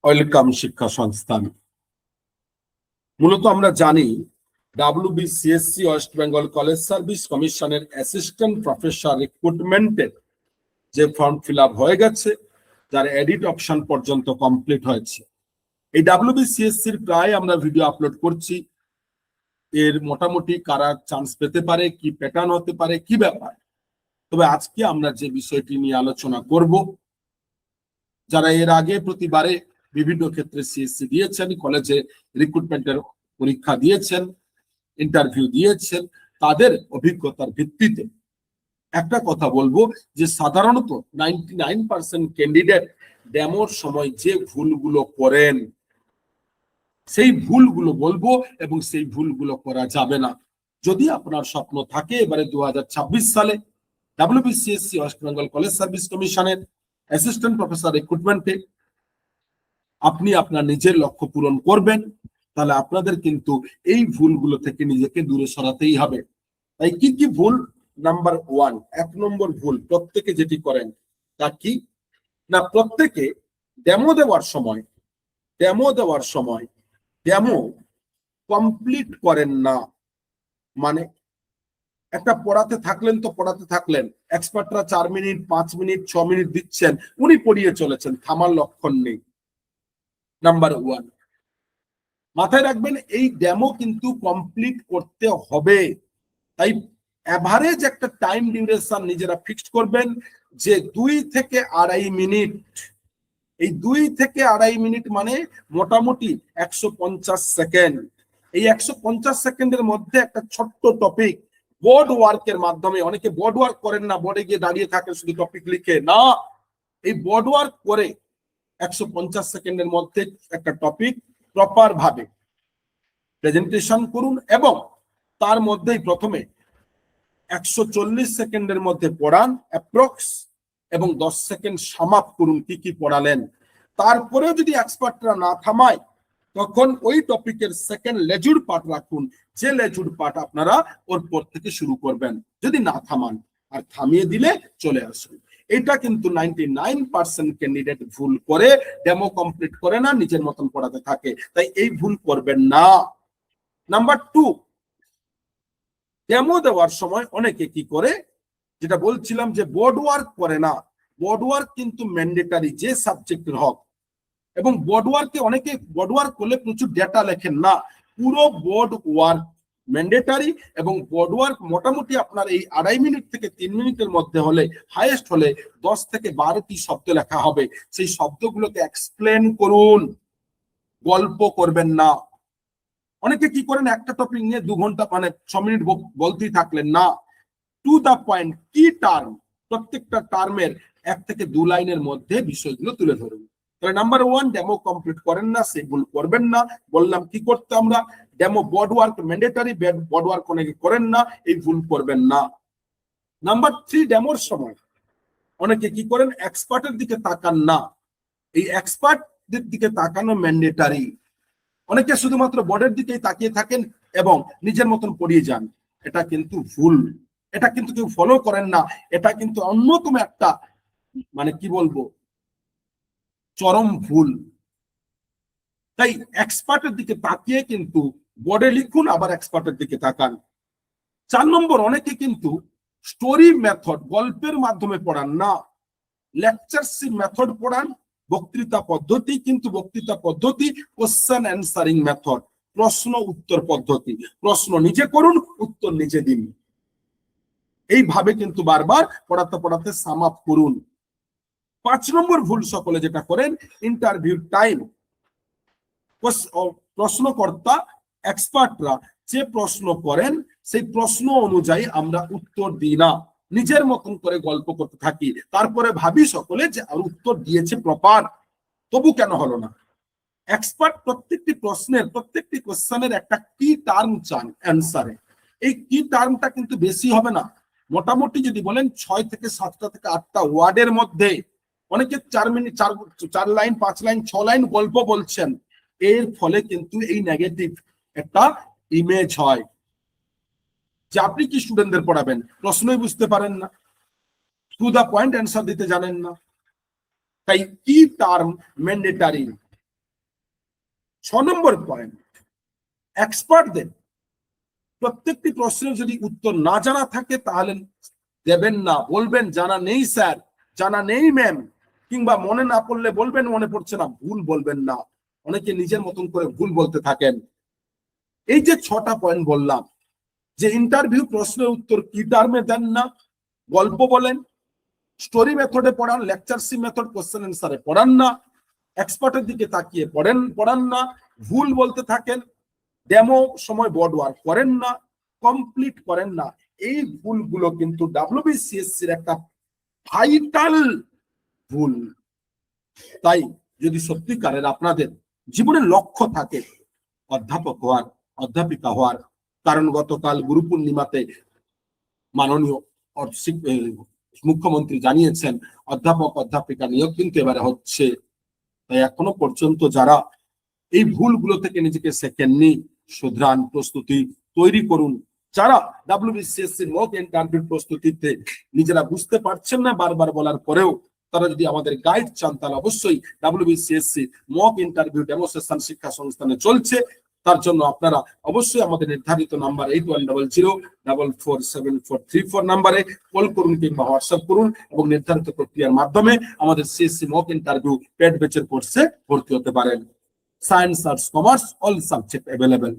Welcome শিক্ষা সংস্থান। মূলত আমরা জানি WBCSC West Bengal college service কমিশনের অ্যাসিস্ট্যান্ট প্রফেসর রিক্রুটমেন্টের যে ফর্ম ফিল আপ হয়ে গেছে, যার এডিট অপশন পর্যন্ত কমপ্লিট হয়েছে। এই WBCSC প্রায় আমরা ভিডিও আপলোড করছি। এর মোটামুটি কারা চান্স পেতে পারে, কি প্যাটার্ন হতে পারে, কি ব্যাপার। তবে আজকে আমরা যে বিষয়টি নিয়ে আলোচনা করব, যারা এর আগে প্রতিবারে বিভিন্ন ক্ষেত্রে সিএসসি দিয়েছেন, কলেজে রিক্রুটমেন্টের পরীক্ষা দিয়েছেন, ইন্টারভিউ দিয়েছেন, তাদের অভিজ্ঞতার ভিত্তিতে একটা কথা বলবো যে সাধারণত 99% ক্যান্ডিডেট ডেমোর সময় যে ভুলগুলো করেন, সেই ভুলগুলো বলবো এবং সেই ভুলগুলো করা যাবে না। যদি আপনার স্বপ্ন থাকে এবারে 2026 সালে WBCSC West Bengal college service কমিশনের অ্যাসিস্ট্যান্ট প্রফেসর রিক্রুটমেন্টে আপনি আপনার নিজের লক্ষ্য পূরণ করবেন, তাহলে আপনাদের কিন্তু এই ভুলগুলো থেকে নিজেকে দূরে সরাতেই হবে। তাই কি কি ভুল? নাম্বার 1, 1 নম্বর ভুল প্রত্যেকে যেটি করেন তা কি না, প্রত্যেকে ডেমো দেওয়ার সময় ডেমো কমপ্লিট করেন না। মানে একটা পড়াতে থাকলেন, এক্সপার্টরা 4 মিনিট 5 মিনিট 6 মিনিট দিচ্ছেন, উনি পড়িয়ে চলেছেন, থামার লক্ষণ নেই। নাম্বার 1, মাথায় রাখবেন এই ডেমো কিন্তু কমপ্লিট করতে হবে। তাই এভারেজ একটা টাইম ডিউরেশন নিজেরা ফিক্সড করবেন যে 2 থেকে 2.5 মিনিট। এই 2 থেকে 2.5 মিনিট মানে মোটামুটি 150 সেকেন্ড। এই 150 সেকেন্ডের মধ্যে একটা ছোট্ট টপিক বোর্ড ওয়ার্কের মাধ্যমে, অনেকে বোর্ড ওয়ার্ক করেন না, বোর্ডে গিয়ে দাঁড়িয়ে থাকেন শুধু টপিক লিখে, না, এই বোর্ড ওয়ার্ক করে 150 সেকেন্ডের মধ্যে একটা টপিক প্রপার ভাবে প্রেজেন্টেশন করুন এবং তার মধ্যেই প্রথমে 140 সেকেন্ডের মধ্যে পড়ান অ্যাপ্রক্স, এবং 10 সেকেন্ড সাম আপ করুন কি কি পড়ালেন। তারপরেও যদি এক্সপার্টরা না থামায়, তখন ওই টপিকের সেকেন্ড লেজুর পার্ট রাখুন, যে লেজুর পার্ট আপনারা ওর পর থেকে শুরু করবেন। যদি না থামান, আর থামিয়ে দিলে চলে আসুন। এটা কিন্তু 99% ক্যান্ডিডেট ভুল করে, ডেমো কমপ্লিট করে না, নিজের মতন পড়াতে থাকে। তাই এই ভুল করবেন না। নাম্বার 2, ডেমো দেওয়ার সময় অনেকে কি করে, যেটা বলছিলাম যে বোর্ড ওয়ার্ক করে না। বোর্ড ওয়ার্ক কিন্তু ম্যান্ডেটারি, যে সাবজেক্টের হোক। এবং বোর্ড ওয়ার্কে অনেকে বোর্ড ওয়ার্ক করলে প্রচুর ডেটা লেখেন না। পুরো বোর্ড ওয়ার্ক ম্যান্ডেটারি, এবং বোর্ড ওয়ার্ক মোটামুটি আপনার এই 2.5 মিনিট থেকে 3 মিনিটের মধ্যে হলে, হাইয়েস্ট হলে 10 থেকে 12টি শব্দ লেখা হবে। সেই শব্দগুলোকে এক্সপ্লেন করুন, গল্প করবেন না। অনেকে কি করেন, একটা টপিক নিয়ে 2 ঘন্টা মানে 6 মিনিট বলতেই থাকলেন, না, টু দা পয়েন্ট, কি টার্ম, প্রত্যেকটা টার্মের 1 থেকে 2 লাইনের মধ্যে বিষয়গুলো তুলে ধরুন। তাহলে নাম্বার 1, ডেমো কমপ্লিট করেন না, সেই ভুল করবেন না। বললাম কি করতে আমরা, demo board work mandatory, board work অনেকে করেন না, এই ভুল করবেন না। নাম্বার 3, ডেমোর সময় অনেকে কি করেন, এক্সপার্টের দিকে তাকান না। এই এক্সপার্টদের দিকে তাকানো ম্যান্ডেটারি। অনেকে শুধুমাত্র বোর্ডের দিকেই তাকিয়ে থাকেন এবং নিজের মতন পড়িয়ে যান। এটা কিন্তু ভুল, এটা কিন্তু কেউ ফলো করেন না। এটা কিন্তু অন্যতম একটা মানে কি বলবো, চরম ভুল। তাই এক্সপার্টের দিকে তাকিয়ে কিন্তু বোর্ডে লিখুন, আবার এক্সপার্টের দিকে তাকান। 4 নম্বর, অনেকে কিন্তু স্টোরি মেথড, গল্পের মাধ্যমে পড়ান না, লেকচারশিপ মেথড পড়ান, বক্তৃতা পদ্ধতি। কিন্তু বক্তৃতা পদ্ধতি কোশ্চেন অ্যান্সারিং মেথড, প্রশ্ন উত্তর পদ্ধতি। প্রশ্ন নিজে করুন, উত্তর নিজে দিন। এইভাবে কিন্তু বারবার পড়াতে সাম আপ করুন। 5 নম্বর ভুল সকলে যেটা করেন, ইন্টারভিউ টাইম, প্রশ্নকর্তা এক্সপার্টরা যে প্রশ্ন করেন সেই প্রশ্ন অনুযায়ী আমরা উত্তর দিই না, নিজের মতন করে গল্প করতে থাকি। তারপরে ভাবি সকলে যে উত্তর দিয়েছে প্রপার, তবু কেন হলো না। এক্সপার্ট প্রত্যেকটি প্রশ্নের, প্রত্যেকটি কোশ্চেনের একটা কি টার্ম চান অ্যান্সারে। এই কি টার্মটা কিন্তু বেশি হবে না। মোটামুটি যদি বলেন 6 থেকে 7টা থেকে 8টা ওয়ার্ডের মধ্যে। অনেকে 4 মিনিট 4 লাইন 5 লাইন 6 লাইন গল্প বলছেন। এর ফলে কিন্তু এই নেগেটিভ একটা ইমেজ হয় যে আপনি কি স্টুডেন্টদের পড়াবেন, প্রশ্নই বুঝতে পারেন না, টু দা পয়েন্ট অ্যান্সার দিতে জানেন না। তাই কি টার্ম ম্যান্ডেটারি, নম্বর পয়েন্ট, এক্সপার্টদের প্রত্যেকটি প্রশ্নের যদি উত্তর না জানা থাকে তাহলে দেবেন না, বলবেন জানা নেই স্যার, জানা নেই ম্যাম, কিংবা মনে না পড়লে বলবেন মনে পড়ছে না, ভুল বলবেন না। অনেকে নিজের মতন করে ভুল বলতে থাকেন। এই যে 6টা পয়েন্ট বললাম, যে ইন্টারভিউ প্রশ্নের উত্তর কি টার্মে দেন না, গল্প বলেন, স্টোরি মেথডে পড়ান, লেকচারশিপ মেথড কোশ্চেন অ্যান্সারে পড়ান না, এক্সপার্টের দিকে তাকিয়ে পড়ান না, ভুল বলতে থাকেন, ডেমো সময় বোর্ড ওয়ার্ক করেন না, কমপ্লিট করেন না, এই ভুলগুলো কিন্তু WBCSC এর একটা ভাইটাল ভুল। তাই যদি সত্যিকারের আপনাদের জীবনের লক্ষ্য থাকে অধ্যাপক হওয়ার, অধ্যাপিকা হওয়ার, কারণ গতকাল গুরু পূর্ণিমাতে মাননীয় মুখ্যমন্ত্রী জানিয়েছেন অধ্যাপক অধ্যাপিকা নিয়োগ কিন্তু এবারে হচ্ছে। তাই এখনো পর্যন্ত যারা এই ভুলগুলো থেকে নিজেকে শেখেননি, শুধরান, প্রস্তুতি তৈরি করুন। যারা WBCSC মক ইন্টারভিউ প্রস্তুতিতে নিজেরা বুঝতে পারছেন না বারবার বলার পরেও, তারা যদি আমাদের গাইড চান তাহলে অবশ্যই WBCSC মক ইন্টারভিউ ডেমোস্ট্রেশন শিক্ষা সংস্থানে চলছে। তার জন্য আপনারা অবশ্যই আমাদের নির্ধারিত নাম্বার 8100447434 নাম্বারে কল করুন কিংবা হোয়াটসঅ্যাপ করুন এবং নির্ধারিত প্রক্রিয়ার মাধ্যমে আমাদের CSC মক ইন্টারভিউ পেড ব্যাচের কোর্সে ভর্তি হতে পারেন। Science, arts, commerce, all subject available.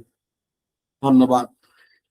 ধন্যবাদ।